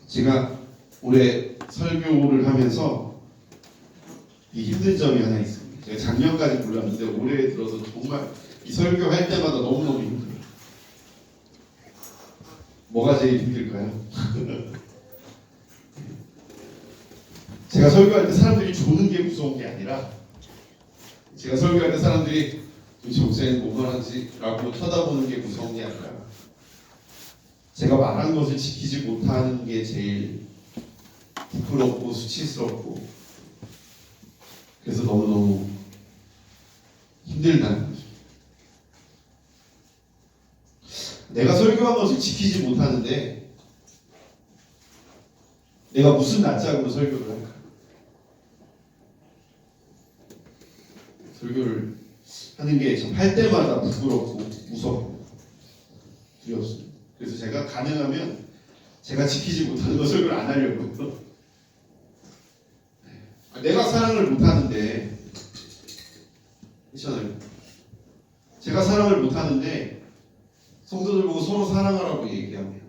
제가 올해 설교를 하면서 이 힘든 점이 하나 있습니다. 제가 작년까지 몰랐는데 올해 들어서 정말 이 설교할 때마다 너무너무 힘들어요. 뭐가 제일 힘들까요? 제가 설교할 때 사람들이 조는 게 무서운 게 아니라, 제가 설교할 때 사람들이 도대체 목사님 뭐 말하지? 라고 쳐다보는 게 무서운 게 아니라, 제가 말한 것을 지키지 못하는 게 제일 부끄럽고 수치스럽고, 그래서 너무너무 힘들다는 거죠. 내가 설교한 것을 지키지 못하는데 내가 무슨 낯짝으로 설교를 할까? 설교를 하는 게 참 할 때마다 부끄럽고 무섭고 두렵습니다. 그래서 제가 가능하면 제가 지키지 못하는 거 설교를 안 하려고요. 내가 사랑을 못하는데, 그렇잖아요. 제가 사랑을 못하는데 성도들 보고 서로 사랑하라고 얘기하면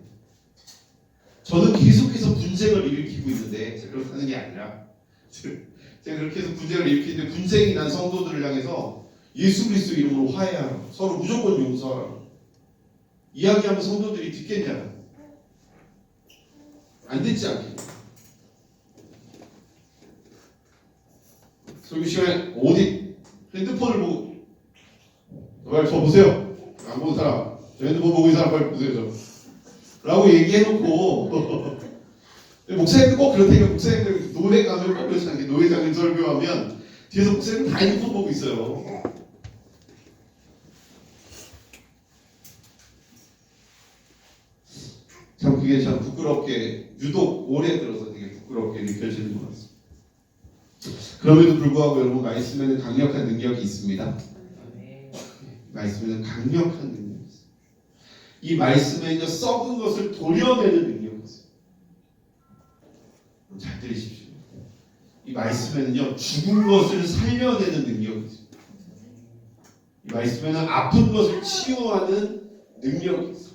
저는 계속해서 분쟁을 일으키고 있는데, 제가 그렇게 하는 게 아니라 제가 그렇게 해서 분쟁을 일으키는데, 분쟁이 난 성도들을 향해서 예수 그리스도 이름으로 화해하라, 서로 무조건 용서하라 이야기하면 성도들이 듣겠냐고. 안 듣지 않겠냐. 설교 시간에 어디 핸드폰을 보고, 빨리 저 보세요. 안 보는 사람, 저 핸드폰 보고 있는 사람 빨리 보세요. 라고 얘기해놓고 목사님도 꼭 그렇다니까. 목사님들 노래 가면 꼭 그렇지 않게, 노회장님 설교하면 뒤에서 목사님 다 핸드폰 보고 있어요. 참 그게 참 부끄럽게, 유독 올해 들어서 되게 부끄럽게 느껴지는 것 같습니다. 그럼에도 불구하고 여러분, 말씀에는 강력한 능력이 있습니다. 말씀에는 강력한 능력이 있습니다. 이 말씀에는 썩은 것을 도려내는 능력이 있습니다. 잘 들으십시오. 이 말씀에는요, 죽은 것을 살려내는 능력이 있습니다. 이 말씀에는 아픈 것을 치유하는 능력이 있습니다.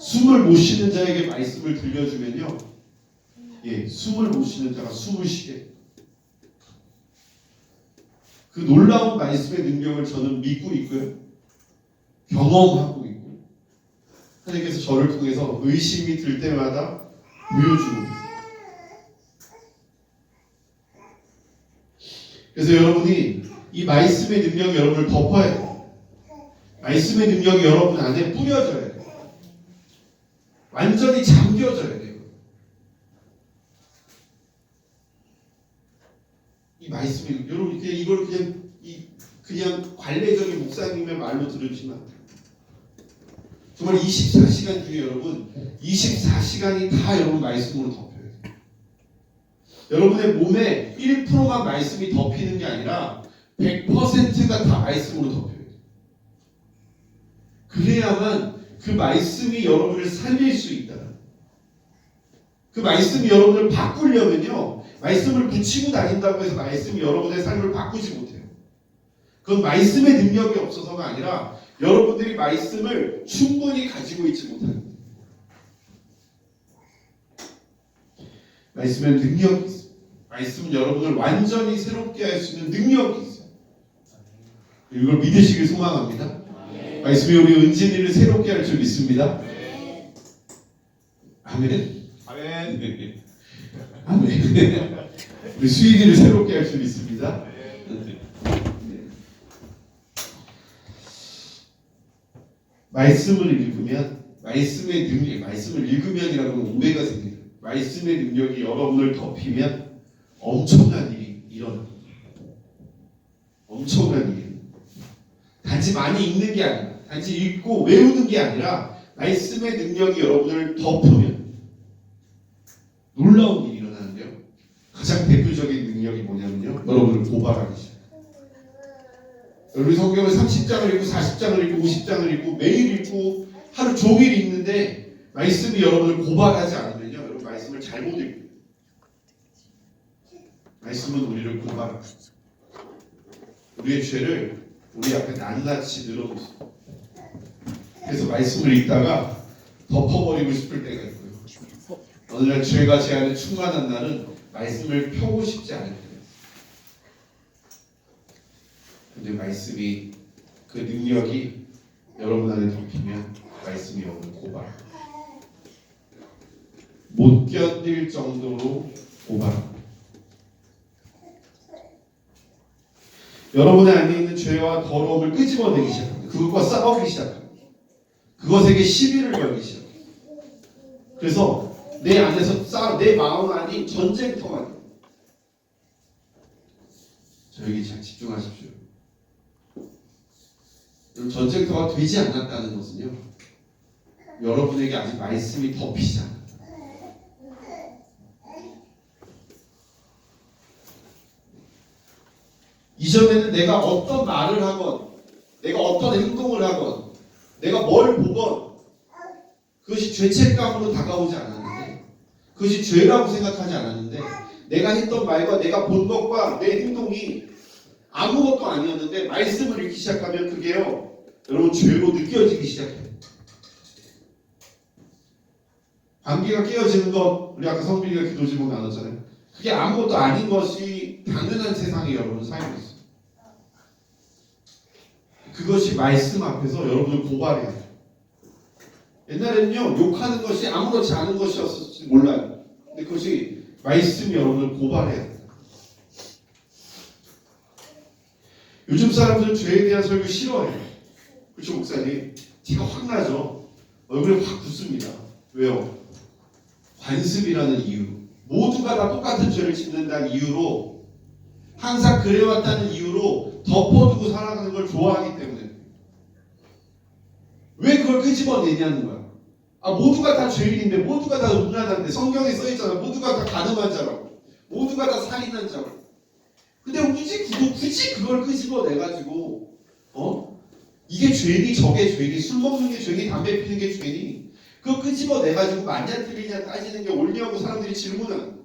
숨을 못 쉬는 자에게 말씀을 들려주면요, 숨을 못 쉬는 자가 숨을 쉬게, 그 놀라운 말씀의 능력을 저는 믿고 있고요, 경험하고 있고, 하나님께서 저를 통해서 의심이 들 때마다 보여주고 계세요. 그래서 여러분이 이 말씀의 능력이 여러분을 덮어야 돼요. 말씀의 능력이 여러분 안에 뿌려져야 돼요. 완전히 잠겨져야 돼요. 이 말씀이, 여러분 이걸 그냥 관례적인 목사님의 말로 들으시면 안 돼요. 정말 24시간 중에 여러분 24시간이 다 여러분 말씀으로 덮여야 돼요. 여러분의 몸에 1%만 말씀이 덮이는 게 아니라 100%가 다 말씀으로 덮여야 돼요. 그래야만 그 말씀이 여러분을 살릴 수 있다. 그 말씀이 여러분을 바꾸려면요, 말씀을 붙이고 다닌다고 해서 말씀이 여러분의 삶을 바꾸지 못해요. 그건 말씀의 능력이 없어서가 아니라 여러분들이 말씀을 충분히 가지고 있지 못하는 거예요. 말씀의 능력이 있어요. 말씀은 여러분을 완전히 새롭게 할 수 있는 능력이 있어요. 이걸 믿으시길 소망합니다. 말씀이 우리 은진이를 새롭게 할 줄 믿습니다. 아멘. 아멘. 아멘. 우리 수인이를 새롭게 할 줄 믿습니다. 말씀을 읽으면, 말씀의 능력, 말씀을 읽으면이라고 하면 오해가 생겨요. 말씀의 능력이 여러분을 덮이면 엄청난 일이 일어납니다. 엄청난 일이. 단지 많이 읽는 게 아니라, 단지 읽고 외우는 게 아니라 말씀의 능력이 여러분을 덮으면 놀라운 일이 일어나는데요, 가장 대표적인 능력이 뭐냐면요, 여러분을 고발하기 시작해요. 여러분이 성경을 30장을 읽고 40장을 읽고 50장을 읽고 매일 읽고 하루 종일 읽는데 말씀이 여러분을 고발하지 않으면요, 여러분 말씀을 잘못 읽고, 말씀은 우리를 고발합니다. 우리의 죄를 우리 앞에 낱낱이 늘어놓습니다. 그래서 말씀을 읽다가 덮어버리고 싶을 때가 있고요, 어느 날 죄가 제 안에 충만한 날은 말씀을 펴고 싶지 않을 때예요. 근데 말씀이 그 능력이 여러분 안에 덮이면 말씀이 여러분을 고발합니다. 못 견딜 정도로 고발합니다. 여러분의 안에 있는 죄와 더러움을 끄집어내기 시작합니다. 그것과 싸우기 시작합니다. 그것에게 시비를 걸기 시작합니다. 그래서 내 안에서 내 마음 안이 전쟁터가 돼요. 여기 잘 집중하십시오. 전쟁터가 되지 않았다는 것은요, 여러분에게 아직 말씀이 덮이지 않았다. 이전에는 내가 어떤 말을 하건, 내가 어떤 행동을 하건, 내가 뭘 보건 그것이 죄책감으로 다가오지 않았는데, 그것이 죄라고 생각하지 않았는데, 내가 했던 말과 내가 본 것과 내 행동이 아무것도 아니었는데 말씀을 읽기 시작하면 그게요, 여러분 죄로 느껴지기 시작해요. 관계가 깨어지는 것, 우리 아까 성빈이가 기도 제목 나눴잖아요. 그게 아무것도 아닌 것이 당연한 세상에 여러분 살고 있어요. 그것이 말씀 앞에서 여러분을 고발해요. 옛날에는요, 욕하는 것이 아무렇지 않은 것이었을지 몰라요. 근데 그것이 말씀이 여러분을 고발해요. 요즘 사람들은 죄에 대한 설교 싫어해요. 그렇죠, 목사님? 티가 확 나죠? 얼굴에 확 붙습니다. 왜요? 관습이라는 이유. 모두가 다 똑같은 죄를 짓는다는 이유로, 항상 그래왔다는 이유로 덮어두고 살아가는 걸 좋아하기 때문에. 왜 그걸 끄집어내냐는 거야. 모두가 다 죄인인데, 모두가 다 음란한데, 성경에 써있잖아. 모두가 다 가늠한 자라고, 모두가 다 살인한 자라고. 근데 굳이 그걸 끄집어내가지고 이게 죄니 저게 죄니, 술 먹는 게 죄니 담배 피는 게 죄니, 그거 끄집어내가지고 맞냐 틀리냐 따지는 게 옳냐고 사람들이 질문하는 거예요.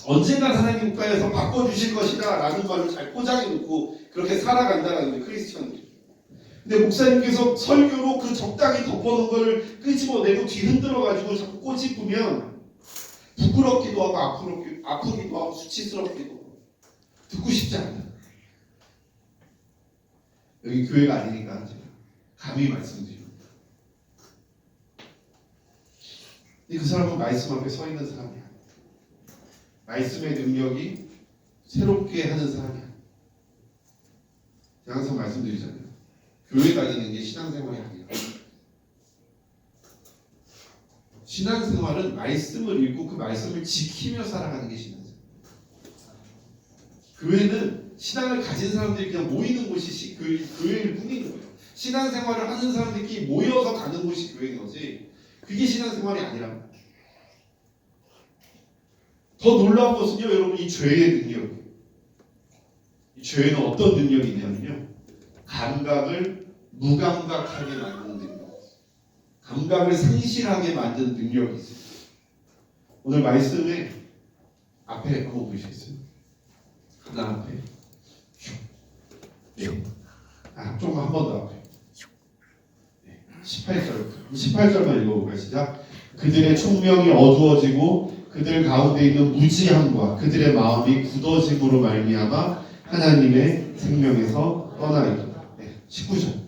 언젠간 하나님 국가에서 바꿔주실 것이다 라는 말을 잘 포장해놓고 그렇게 살아간다라는 게 크리스천들이. 근데 목사님께서 설교로 그 적당히 덮어놓은 걸 끄집어내고 뒤흔들어가지고 자꾸 꼬집으면 부끄럽기도 하고 아프기도 하고 수치스럽기도 하고 듣고 싶지 않다. 여기 교회가 아니니까 제가 감히 말씀드립니다. 근데 그 사람은 말씀 앞에 서 있는 사람이야. 말씀의 능력이 새롭게 하는 사람이야. 제가 항상 말씀드리잖아요. 교회 다니는 게 신앙생활이 아니라, 신앙생활은 말씀을 읽고 그 말씀을 지키며 살아가는 게 신앙생활. 교회는 신앙을 가진 사람들이 그냥 모이는 곳이 교회일 뿐인 거예요. 신앙생활을 하는 사람들끼리 모여서 가는 곳이 교회인 거지, 그게 신앙생활이 아니라. 더 놀라운 것은요, 여러분, 이 죄의 능력이에요. 이 죄는 어떤 능력이 있냐면요, 감각을 무감각하게 만드는 능력, 감각을 상실하게 만드는 능력이 있어요. 오늘 말씀에 앞에 한번 보시겠어요? 하나 앞에, 네. 조금 한 번 더 앞에, 네. 18절만 읽어볼까요? 시작. 그들의 총명이 어두워지고 그들 가운데 있는 무지함과 그들의 마음이 굳어짐으로 말미암아 하나님의 생명에서 떠나이다. 19절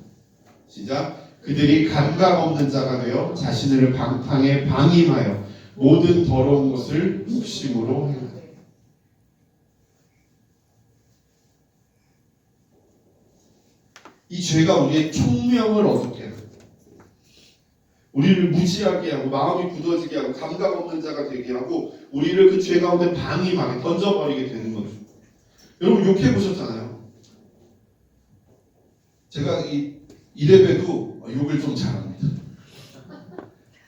시작. 그들이 감각 없는 자가 되어 자신을 방탕에 방임하여 모든 더러운 것을 욕심으로 행하다. 이 죄가 우리의 총명을 어둡게 합니다. 우리를 무지하게 하고 마음이 굳어지게 하고 감각 없는 자가 되게 하고 우리를 그 죄 가운데 방임하게 던져버리게 되는 거죠. 여러분 욕해 보셨잖아요. 제가 이래봬도 욕을 좀 잘합니다.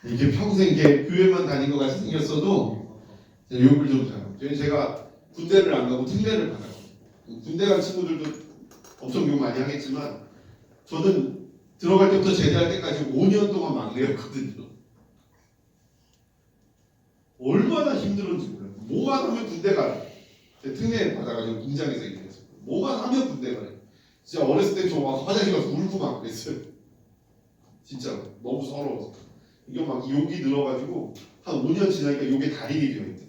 이게 평생 이게 교회만 다닌 것 같이 생겼어도 욕을 좀 잘합니다. 제가 군대를 안 가고 특례를 받아요. 군대 간 친구들도 엄청 욕 많이 하겠지만 저는 들어갈 때부터 제대할 때까지 5년 동안 막내였거든요. 얼마나 힘들었는지 몰라요. 뭐만 하면 군대 가래. 특례 받아가지고 공장에서 일했어요. 뭐만 하면 군대 가래. 진짜 어렸을 때 저 화장실 가서 울고 막 그랬어요. 진짜 너무 서러워서. 이게 막 욕이 늘어가지고 한 5년 지나니까 욕의 달인이 되어 있대.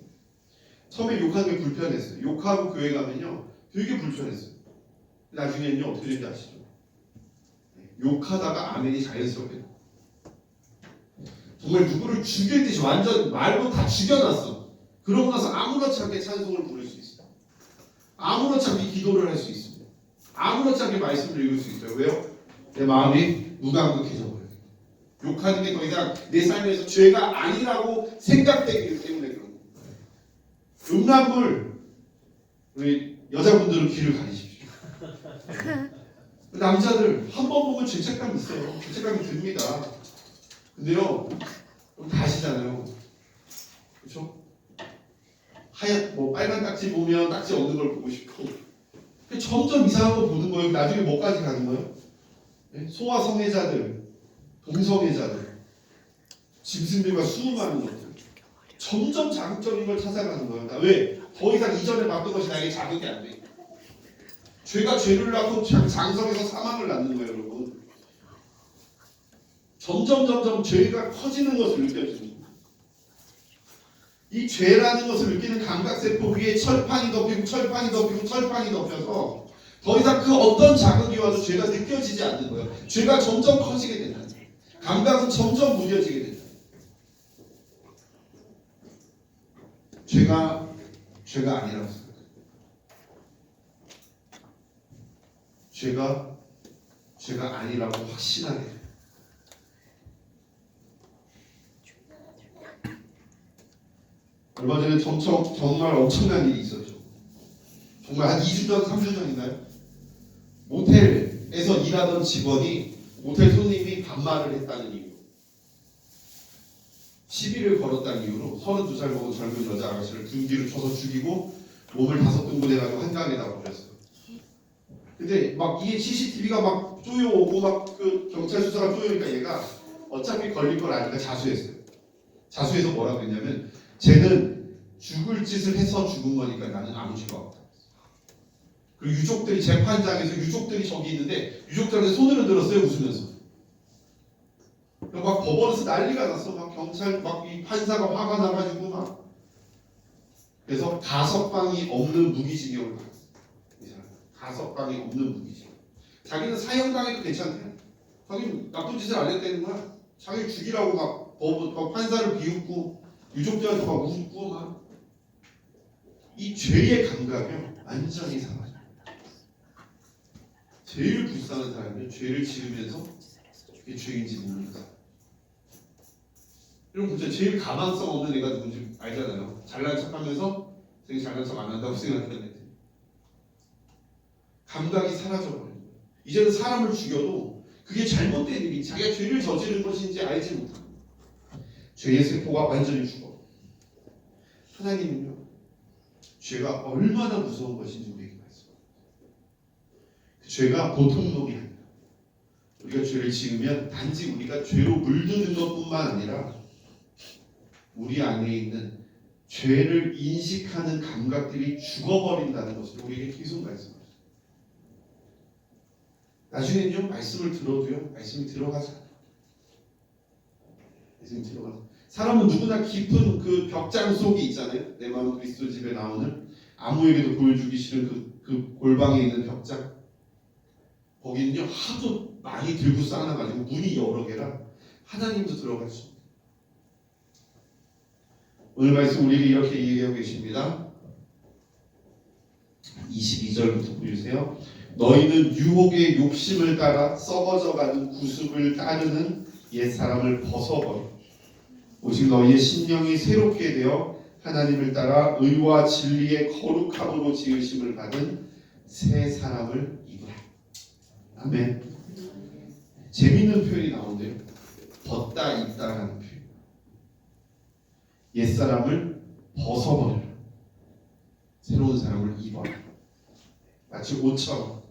처음에 욕하는 게 불편했어요. 욕하고 교회 가면요 되게 불편했어요. 나중에는요 어떻게 되는지 아시죠? 욕하다가 아멘이 자연스럽게 나와요. 정말 누구를 죽일 듯이 완전 말로 다 죽여놨어. 그러고 나서 아무렇지 않게 찬송을 부를 수 있어요. 아무렇지 않게 기도를 할 수 있습니다. 아무렇지 않게 말씀을 읽을 수 있어요. 왜요? 내 마음이 무감각해져 버려요. 욕하는 게 더 이상 내 삶에서 죄가 아니라고 생각되기 때문에 그런 거예요. 음란물 우리 여자분들은 귀를 가리십시오. 남자들 한 번 보면 죄책감 있어요. 죄책감이 듭니다. 근데요 좀 다시잖아요. 그렇죠? 하얀 뭐 빨간 딱지 보면 딱지 없는 걸 보고 싶고 점점 이상한 거 보는 거예요. 나중에 뭐까지 가는 거예요? 소아성애자들, 동성애자들, 짐승들과 수많은 것들 점점 자극적인 걸 찾아가는 거예요. 왜? 더 이상 이전에 봤던 것이 나에게 자극이 안 돼. 죄가 죄를 낳고 장성에서 사망을 낳는 거예요, 여러분. 점점 죄가 커지는 것을 느껴지는 거예요. 이 죄라는 것을 느끼는 감각세포 위에 철판이 덮이고 철판이 덮이고 철판이 덮여서 더 이상 그 어떤 자극이 와도 죄가 느껴지지 않는 거예요. 죄가 점점 커지게 된다는 거예요. 감각은 점점 무뎌지게 된다. 죄가 아니라고 생각해요. 죄가 아니라고 확신하게 돼요. 얼마 전에 정말 엄청난 일이 있었죠. 정말 한 2주 전, 3주 전인가요? 모텔에서 일하던 직원이 모텔 손님이 반말을 했다는 이유로 시비를 걸었다는 이유로 32살 먹은 젊은 여자 아가씨를 등 뒤로 쳐서 죽이고 몸을 5등분 해가지고 한강에다 버렸어요. 근데 막 이게 CCTV가 막 쪼여오고 막 그 경찰 수사가 쪼여오니까 얘가 어차피 걸릴 걸 아니까 자수했어요. 자수해서 뭐라고 했냐면 쟤는 죽을 짓을 해서 죽은 거니까 나는 아무 죄가 없다. 그리고 유족들이 재판장에서 유족들이 저기 있는데 유족들한테 손을 흔들었어요. 웃으면서. 막 법원에서 난리가 났어. 막 경찰 막 이 판사가 화가 나가지고 막 그래서 가석방이 없는 무기징역을 받았어. 이 사람 가석방이 없는 무기징역. 자기는 사형당해도 괜찮대요. 자기는 나쁜 짓을 안 했다는 거야. 자기 죽이라고 막 판사를 비웃고 유족들한테 막 웃고 막 이 죄의 감각이 완전히 사라져. 제일 불쌍한 사람은 죄를 지으면서 그게 죄인지 모르니까. 여러분 진짜 제일 가망성 없는 애가 누군지 알잖아요. 잘난 척하면서 되게 잘난 척 안 한다고 생각하는 애들. 감각이 사라져버려요. 이제는 사람을 죽여도 그게 잘못된 일이 자기가 죄를 저지른 것인지 알지 못합니다. 죄의 세포가 완전히 죽어. 하나님은요 죄가 얼마나 무서운 것인지 우리에게 말씀합니다. 그 죄가 보통 놈이 아니라 우리가 죄를 지으면 단지 우리가 죄로 물드는 것뿐만 아니라 우리 안에 있는 죄를 인식하는 감각들이 죽어버린다는 것을 우리에게 계속 말씀합니다. 나중에는요 말씀을 들어도요 말씀이 들어가지 않아요. 말씀이 들어가서 사람은 누구나 깊은 그 벽장 속이 있잖아요. 내 마음 그리스도 집에 나오는 아무에게도 보여주기 싫은 그 골방에 있는 벽장. 거기는요 하도 많이 들고 쌓아놔가지고 문이 여러 개라 하나님도 들어갈 수 없어요. 오늘 말씀 우리에게 이렇게 얘기하고 계십니다. 22절부터 보여주세요. 너희는 유혹의 욕심을 따라 썩어져가는 구습을 따르는 옛사람을 벗어버려 오직 너희의 심령이 새롭게 되어 하나님을 따라 의와 진리의 거룩함으로 지으심을 받은 새 사람을 입으라. 아멘. 재밌는 표현이 나오는데요. 벗다 입다라는 표현. 옛사람을 벗어버려라. 새로운 사람을 입어라. 마치 옷처럼,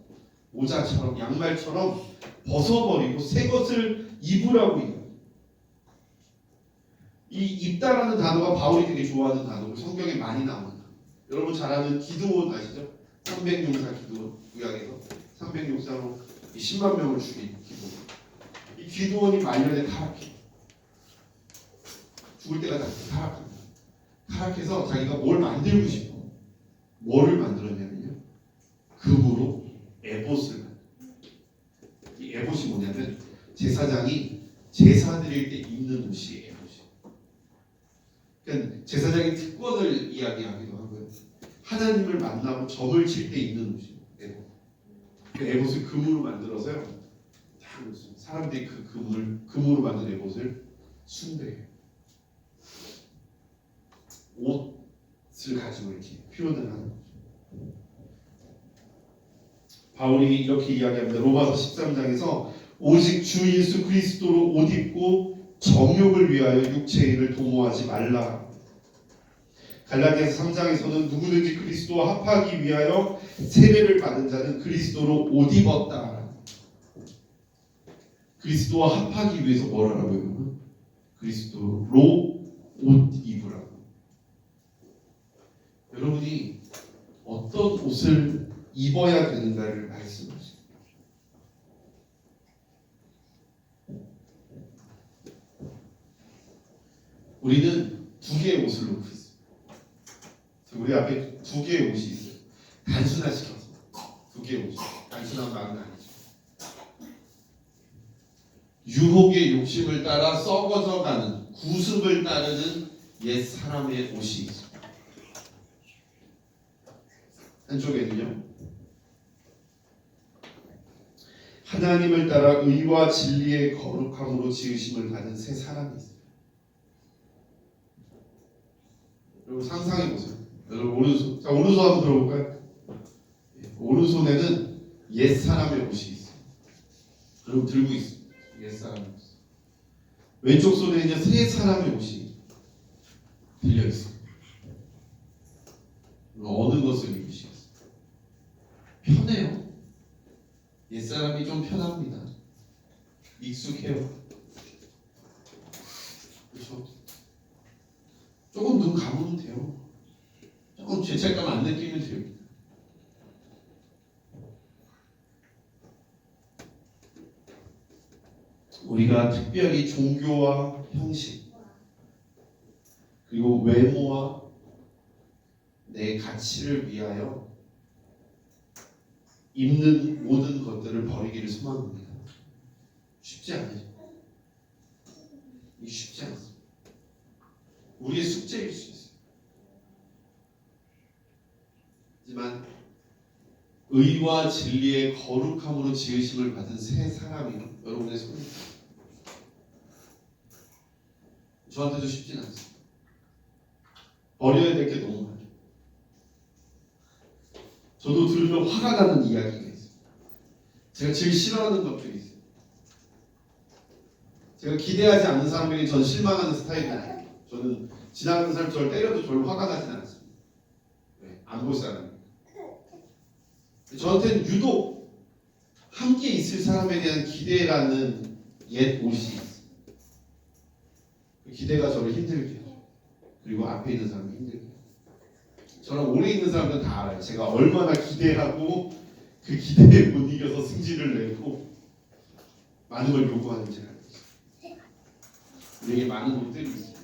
모자처럼, 양말처럼 벗어버리고 새 것을 입으라고 입어요. 이 입다라는 단어가 바울이 되게 좋아하는 단어고 성경에 많이 나오는 단어. 여러분 잘 아는 기드온 아시죠? 300용사 기드온 구약에서 300용사로 10만 명을 죽인 기드온. 이 기드온이 말년에 타락해. 죽을 때가 다 타락합니다. 타락해서 자기가 뭘 만들고 싶어. 뭐를 만들었냐면요. 금으로 에봇을 만들어요. 이 에봇이 뭐냐면 제사장이 제사 드릴 때 입는 옷이 에봇이에요. 그러니까 제사장의 특권을 이야기하기도 하고요. 하나님을 만나고 점을 칠 때 입는 옷이에요. 에봇. 그 에봇을 금으로 만들어서요. 사람들이 그 금으로 만든 에봇을 숭배해요. 옷을 가지고 이렇게 표현을 하는 거죠. 바울이 이렇게 이야기합니다. 로마서 13장에서 오직 주 예수 그리스도로 옷 입고 정욕을 위하여 육체의 일을 도모하지 말라. 갈라디아서 3장에서는 누구든지 그리스도와 합하기 위하여 세례를 받은 자는 그리스도로 옷 입었다. 그리스도와 합하기 위해서 뭘 하라고요? 그리스도로 옷 입으라고. 여러분이 어떤 옷을 입어야 되는가를 말씀하십니다. 우리는 두 개의 옷을 놓고 있어요. 우리 앞에 두 개의 옷이 있어요. 단순화시켜서 두 개의 옷이. 단순한 말은 아니죠. 유혹의 욕심을 따라 썩어져가는 구습을 따르는 옛 사람의 옷이 있어요. 한쪽에는요. 하나님을 따라 의와 진리의 거룩함으로 지으심을 받은 새 사람이 있어요. 여러분 상상해 보세요. 여러분 오른손, 자 오른손 한번 들어볼까요? 오른손에는 옛 사람의 옷이 있어요. 여러분 들고 있어요. 옛 사람의 옷. 왼쪽 손에는 새 사람의 옷이 들려 있어요. 어느 것을 입으시겠어요? 편해요. 옛사람이 좀 편합니다. 익숙해요. 그렇죠? 조금 눈 감으면 돼요. 조금 죄책감 안 느끼면 돼요. 우리가 특별히 종교와 형식 그리고 외모와 내 가치를 위하여 입는 모든 것들을 버리기를 소망합니다. 쉽지 않아요. 이게 쉽지 않습니다. 우리의 숙제일 수 있어요. 하지만 의와 진리의 거룩함으로 지으심을 받은 새 사람이 여러분의 손에 있습니다. 저한테도 쉽진 않습니다. 버려야 될 게 너무 많아요. 저도 들으면 화가 나는 이야기가 있어요. 제가 제일 싫어하는 것들이 있어요. 제가 기대하지 않는 사람에게 전 실망하는 스타일이 아니에요. 저는 지나가는 사람 저를 때려도 별로 화가 나진 않습니다. 네, 안 볼 사람. 저한테는 유독 함께 있을 사람에 대한 기대라는 옛 옷이 있어요. 그 기대가 저를 힘들게 해요. 그리고 앞에 있는 사람을 힘들게 해요. 저랑 오래 있는 사람들은 다 알아요. 제가 얼마나 기대하고 그 기대에 못 이겨서 승질을 내고 많은 걸 요구하는지 알아요. 우리에게 많은 것들이 있습니다.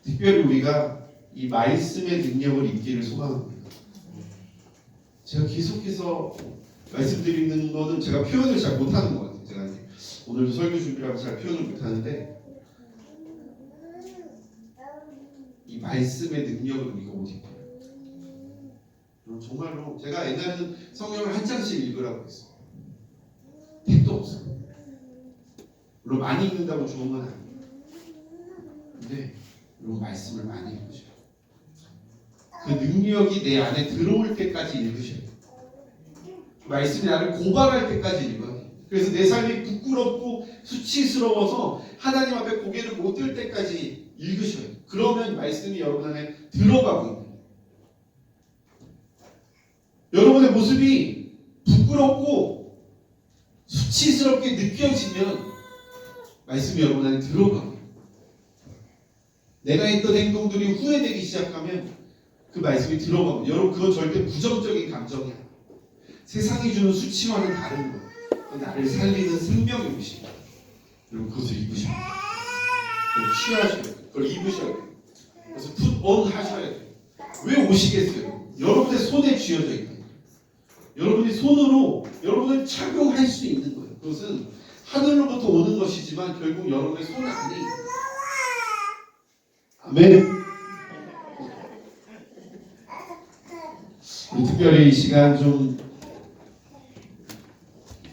특별히 우리가 이 말씀의 능력을 입기를 소망합니다. 제가 계속해서 말씀드리는 거는 제가 표현을 잘 못하는 것 같아요. 제가 이제 오늘도 설교 준비를 하면서 잘 표현을 못하는데 이 말씀의 능력을 우리가 못 입혀요. 정말로 제가 옛날에는 성경을 한 장씩 읽으라고 했어요. 택도 없어요. 물론 많이 읽는다고 좋은 건 아니에요. 근데 여러분 말씀을 많이 읽으셔요. 그 능력이 내 안에 들어올 때까지 읽으셔야 돼요. 말씀이 나를 고발할 때까지 읽어야 돼요. 그래서 내 삶이 부끄럽고 수치스러워서 하나님 앞에 고개를 못 들 때까지 읽으셔야 돼요. 그러면 말씀이 여러분 안에 들어가고 있는 거예요. 여러분의 모습이 부끄럽고 수치스럽게 느껴지면 말씀이 여러분 안에 들어가고 있는 거예요. 내가 했던 행동들이 후회되기 시작하면 그 말씀이 들어가고 여러분 그건 절대 부정적인 감정이 아니에요. 세상이 주는 수치와는 다른 거예요. 나를 살리는 생명의 옷입니다. 여러분 그것을 입으셔야 돼요. 그걸 취하셔야 돼요. 그걸 입으셔야 돼요. 그래서 풋온 하셔야 돼요. 왜 오시겠어요? 여러분의 손에 쥐어져 있다. 여러분이 손으로 여러분을 착용할 수 있는 거예요. 그것은 하늘로부터 오는 것이지만 결국 여러분의 손 안에 있는 거예요. 아멘. 우리 특별히 이 시간 좀